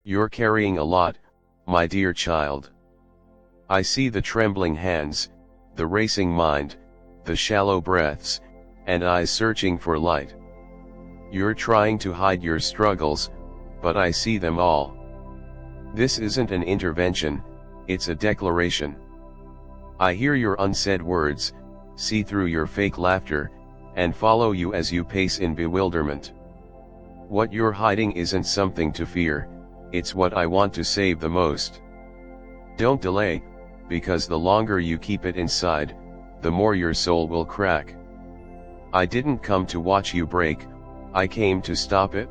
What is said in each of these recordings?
You're carrying a lot, my dear child. I see the trembling hands, the racing mind, the shallow breaths, and eyes searching for light. You're trying to hide your struggles, but I see them all. This isn't an intervention, it's a declaration. I hear your unsaid words, see through your fake laughter, and follow you as you pace in bewilderment. What you're hiding isn't something to fear, it's what I want to save the most. Don't delay, because the longer you keep it inside, the more your soul will crack. I didn't come to watch you break, I came to stop it.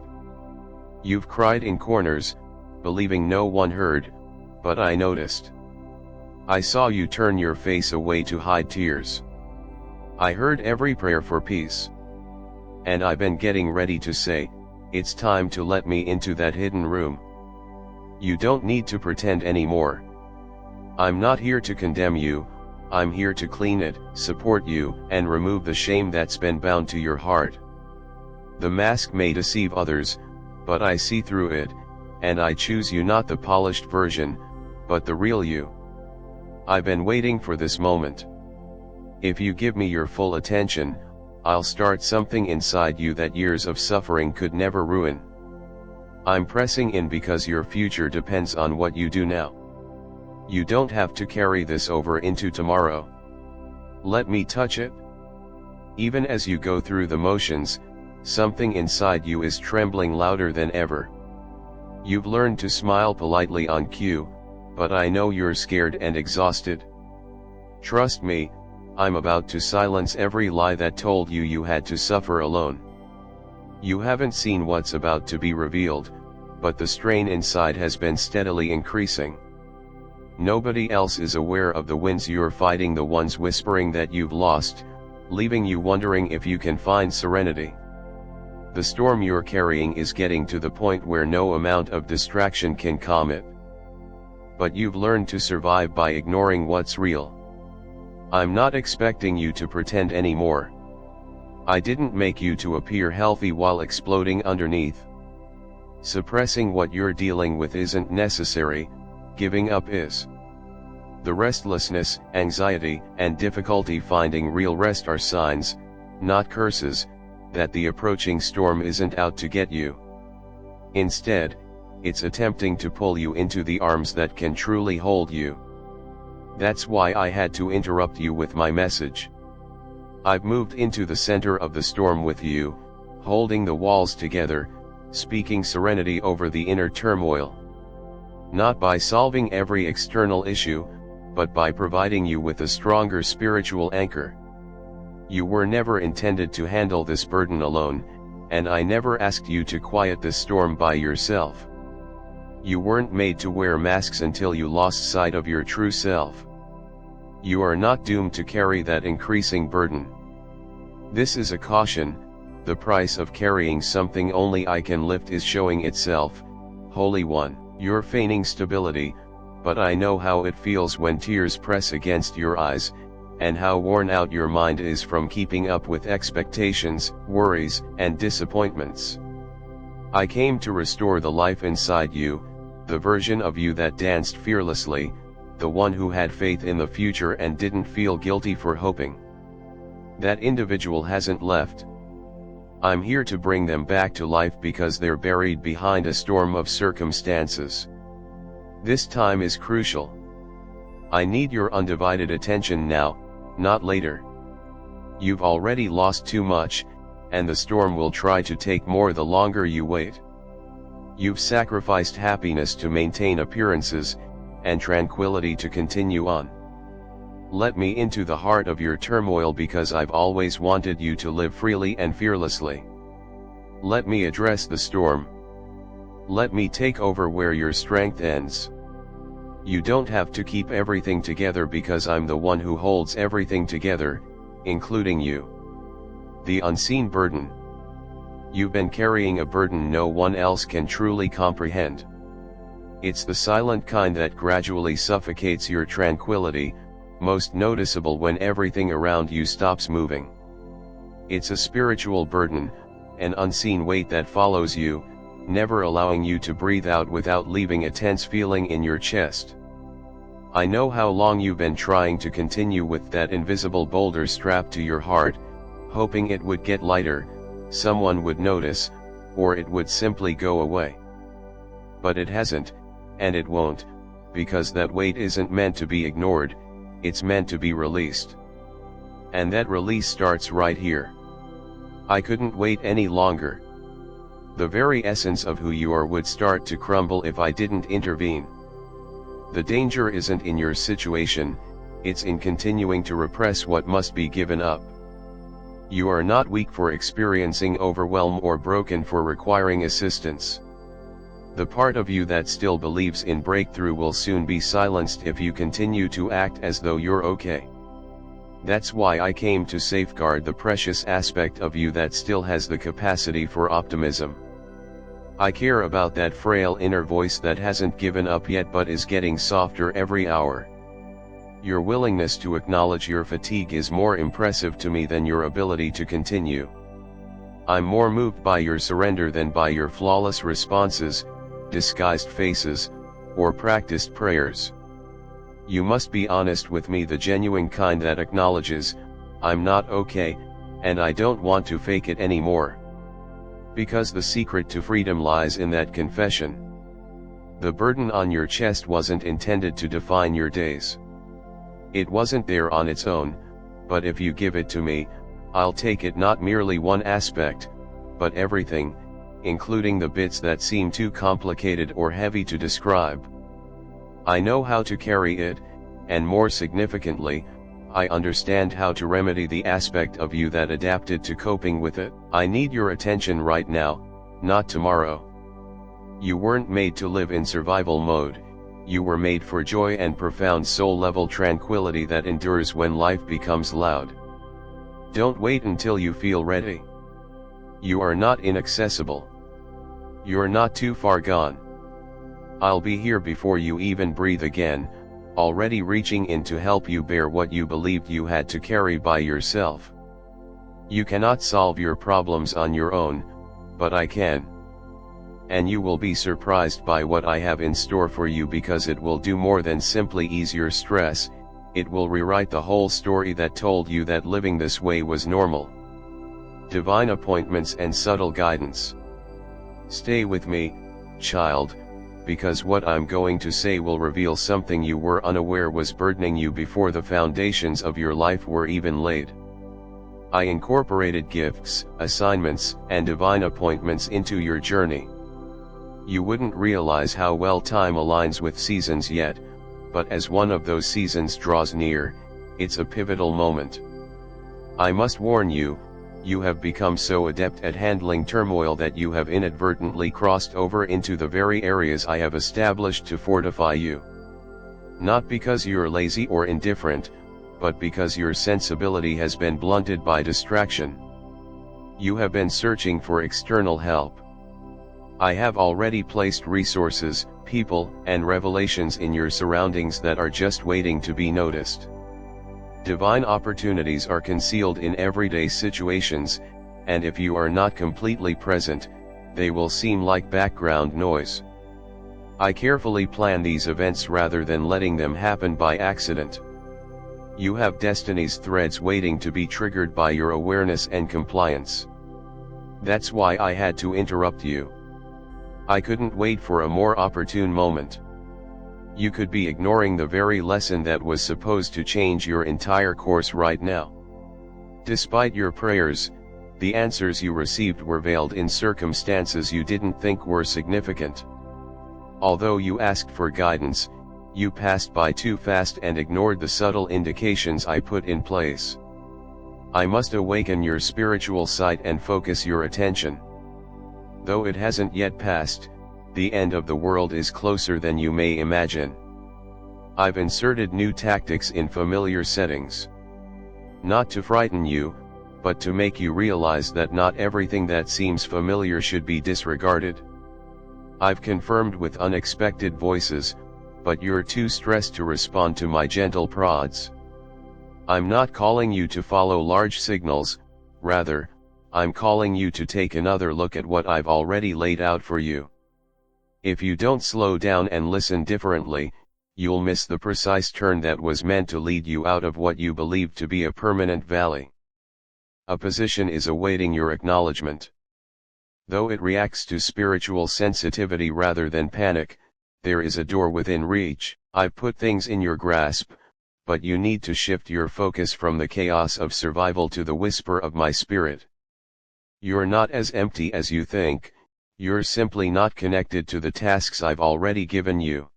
You've cried in corners, believing no one heard, but I noticed. I saw you turn your face away to hide tears. I heard every prayer for peace. And I've been getting ready to say, it's time to let me into that hidden room. You don't need to pretend anymore. I'm not here to condemn you, I'm here to clean it, support you, and remove the shame that's been bound to your heart. The mask may deceive others, but I see through it, and I choose you, not the polished version, but the real you. I've been waiting for this moment. If you give me your full attention, I'll start something inside you that years of suffering could never ruin. I'm pressing in because your future depends on what you do now. You don't have to carry this over into tomorrow. Let me touch it. Even as you go through the motions, something inside you is trembling louder than ever. You've learned to smile politely on cue, but I know you're scared and exhausted. Trust me, I'm about to silence every lie that told you you had to suffer alone. You haven't seen what's about to be revealed, but the strain inside has been steadily increasing. Nobody else is aware of the winds you're fighting, the ones whispering that you've lost, leaving you wondering if you can find serenity. The storm you're carrying is getting to the point where no amount of distraction can calm it. But you've learned to survive by ignoring what's real. I'm not expecting you to pretend anymore. I didn't make you to appear healthy while exploding underneath. Suppressing what you're dealing with isn't necessary, giving up is. The restlessness, anxiety, and difficulty finding real rest are signs, not curses, that the approaching storm isn't out to get you. Instead, it's attempting to pull you into the arms that can truly hold you. That's why I had to interrupt you with my message. I've moved into the center of the storm with you, holding the walls together, speaking serenity over the inner turmoil. Not by solving every external issue, but by providing you with a stronger spiritual anchor. You were never intended to handle this burden alone, and I never asked you to quiet this storm by yourself. You weren't made to wear masks until you lost sight of your true self. You are not doomed to carry that increasing burden. This is a caution: the price of carrying something only I can lift is showing itself. Holy One, you're feigning stability, but I know how it feels when tears press against your eyes, and how worn out your mind is from keeping up with expectations, worries, and disappointments. I came to restore the life inside you, the version of you that danced fearlessly, the one who had faith in the future and didn't feel guilty for hoping. That individual hasn't left. I'm here to bring them back to life because they're buried behind a storm of circumstances. This time is crucial. I need your undivided attention now, not later. You've already lost too much, and the storm will try to take more the longer you wait. You've sacrificed happiness to maintain appearances, and tranquility to continue on. Let me into the heart of your turmoil because I've always wanted you to live freely and fearlessly. Let me address the storm. Let me take over where your strength ends. You don't have to keep everything together because I'm the one who holds everything together, including you. The unseen burden. You've been carrying a burden no one else can truly comprehend. It's the silent kind that gradually suffocates your tranquility, most noticeable when everything around you stops moving. It's a spiritual burden, an unseen weight that follows you, never allowing you to breathe out without leaving a tense feeling in your chest. I know how long you've been trying to continue with that invisible boulder strapped to your heart, hoping it would get lighter, someone would notice, or it would simply go away. But it hasn't, and it won't, because that weight isn't meant to be ignored, it's meant to be released. And that release starts right here. I couldn't wait any longer. The very essence of who you are would start to crumble if I didn't intervene. The danger isn't in your situation, it's in continuing to repress what must be given up. You are not weak for experiencing overwhelm or broken for requiring assistance. The part of you that still believes in breakthrough will soon be silenced if you continue to act as though you're okay. That's why I came to safeguard the precious aspect of you that still has the capacity for optimism. I care about that frail inner voice that hasn't given up yet but is getting softer every hour. Your willingness to acknowledge your fatigue is more impressive to me than your ability to continue. I'm more moved by your surrender than by your flawless responses, disguised faces, or practiced prayers. You must be honest with me, the genuine kind that acknowledges, I'm not okay, and I don't want to fake it anymore. Because the secret to freedom lies in that confession. The burden on your chest wasn't intended to define your days. It wasn't there on its own, but if you give it to me, I'll take it, not merely one aspect, but everything, including the bits that seem too complicated or heavy to describe. I know how to carry it, and more significantly, I understand how to remedy the aspect of you that adapted to coping with it. I need your attention right now, not tomorrow. You weren't made to live in survival mode, you were made for joy and profound soul-level tranquility that endures when life becomes loud. Don't wait until you feel ready. You are not inaccessible. You're not too far gone. I'll be here before you even breathe again, already reaching in to help you bear what you believed you had to carry by yourself. You cannot solve your problems on your own, but I can. And you will be surprised by what I have in store for you, because it will do more than simply ease your stress, it will rewrite the whole story that told you that living this way was normal. Divine appointments and subtle guidance. Stay with me, child, because what I'm going to say will reveal something you were unaware was burdening you before the foundations of your life were even laid. I incorporated gifts, assignments, and divine appointments into your journey. You wouldn't realize how well time aligns with seasons yet, but as one of those seasons draws near, it's a pivotal moment. I must warn you, you have become so adept at handling turmoil that you have inadvertently crossed over into the very areas I have established to fortify you. Not because you're lazy or indifferent, but because your sensibility has been blunted by distraction. You have been searching for external help. I have already placed resources, people, and revelations in your surroundings that are just waiting to be noticed. Divine opportunities are concealed in everyday situations, and if you are not completely present, they will seem like background noise. I carefully plan these events rather than letting them happen by accident. You have destiny's threads waiting to be triggered by your awareness and compliance. That's why I had to interrupt you. I couldn't wait for a more opportune moment. You could be ignoring the very lesson that was supposed to change your entire course right now. Despite your prayers, the answers you received were veiled in circumstances you didn't think were significant. Although you asked for guidance, you passed by too fast and ignored the subtle indications I put in place. I must awaken your spiritual sight and focus your attention. Though it hasn't yet passed, the end of the world is closer than you may imagine. I've inserted new tactics in familiar settings. Not to frighten you, but to make you realize that not everything that seems familiar should be disregarded. I've confirmed with unexpected voices, but you're too stressed to respond to my gentle prods. I'm not calling you to follow large signals, rather, I'm calling you to take another look at what I've already laid out for you. If you don't slow down and listen differently, you'll miss the precise turn that was meant to lead you out of what you believed to be a permanent valley. A position is awaiting your acknowledgement. Though it reacts to spiritual sensitivity rather than panic, there is a door within reach. I've put things in your grasp, but you need to shift your focus from the chaos of survival to the whisper of my spirit. You're not as empty as you think, you're simply not connected to the tasks I've already given you.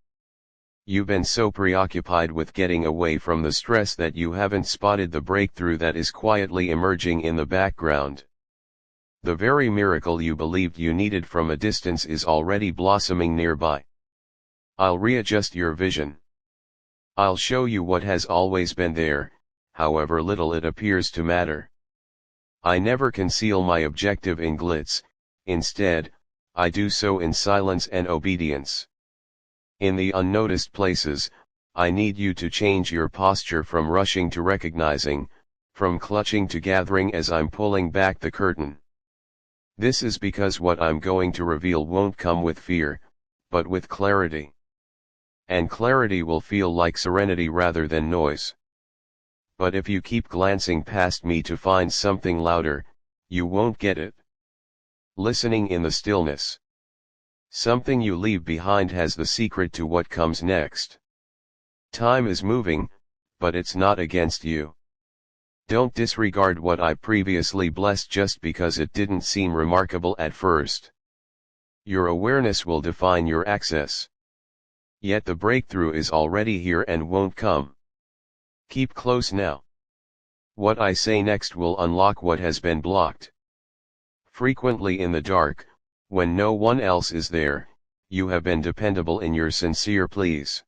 You've been so preoccupied with getting away from the stress that you haven't spotted the breakthrough that is quietly emerging in the background. The very miracle you believed you needed from a distance is already blossoming nearby. I'll readjust your vision. I'll show you what has always been there, however little it appears to matter. I never conceal my objective in glitz, instead, I do so in silence and obedience. In the unnoticed places, I need you to change your posture from rushing to recognizing, from clutching to gathering as I'm pulling back the curtain. This is because what I'm going to reveal won't come with fear, but with clarity. And clarity will feel like serenity rather than noise. But if you keep glancing past me to find something louder, you won't get it. Listening in the stillness. Something you leave behind has the secret to what comes next. Time is moving, but it's not against you. Don't disregard what I previously blessed just because it didn't seem remarkable at first. Your awareness will define your access. Yet the breakthrough is already here and won't come. Keep close now. What I say next will unlock what has been blocked. Frequently in the dark, when no one else is there, you have been dependable in your sincere pleas.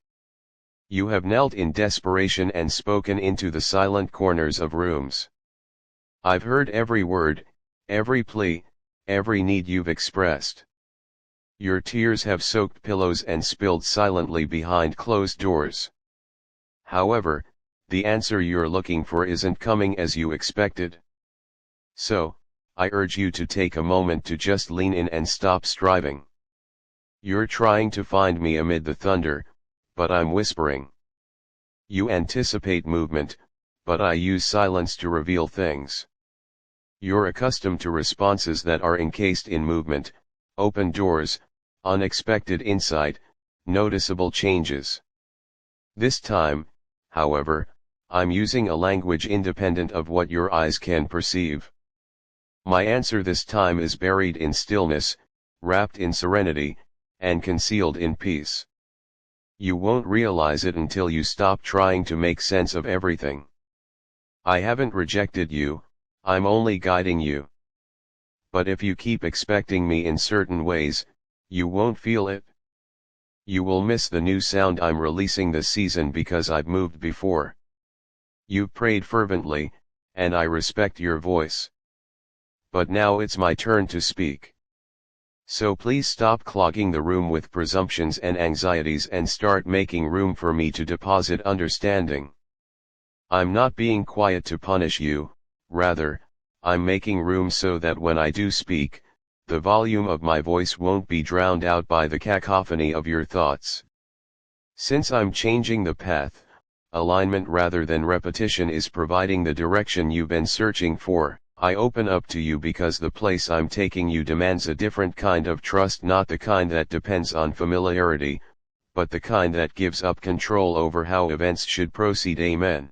You have knelt in desperation and spoken into the silent corners of rooms. I've heard every word, every plea, every need you've expressed. Your tears have soaked pillows and spilled silently behind closed doors. However, the answer you're looking for isn't coming as you expected. So, I urge you to take a moment to just lean in and stop striving. You're trying to find me amid the thunder, but I'm whispering. You anticipate movement, but I use silence to reveal things. You're accustomed to responses that are encased in movement, open doors, unexpected insight, noticeable changes. This time, however, I'm using a language independent of what your eyes can perceive. My answer this time is buried in stillness, wrapped in serenity, and concealed in peace. You won't realize it until you stop trying to make sense of everything. I haven't rejected you, I'm only guiding you. But if you keep expecting me in certain ways, you won't feel it. You will miss the new sound I'm releasing this season because I've moved before. You've prayed fervently, and I respect your voice. But now it's my turn to speak. So please stop clogging the room with presumptions and anxieties and start making room for me to deposit understanding. I'm not being quiet to punish you, rather, I'm making room so that when I do speak, the volume of my voice won't be drowned out by the cacophony of your thoughts. Since I'm changing the path, alignment rather than repetition is providing the direction you've been searching for. I open up to you because the place I'm taking you demands a different kind of trust, not the kind that depends on familiarity, but the kind that gives up control over how events should proceed. Amen.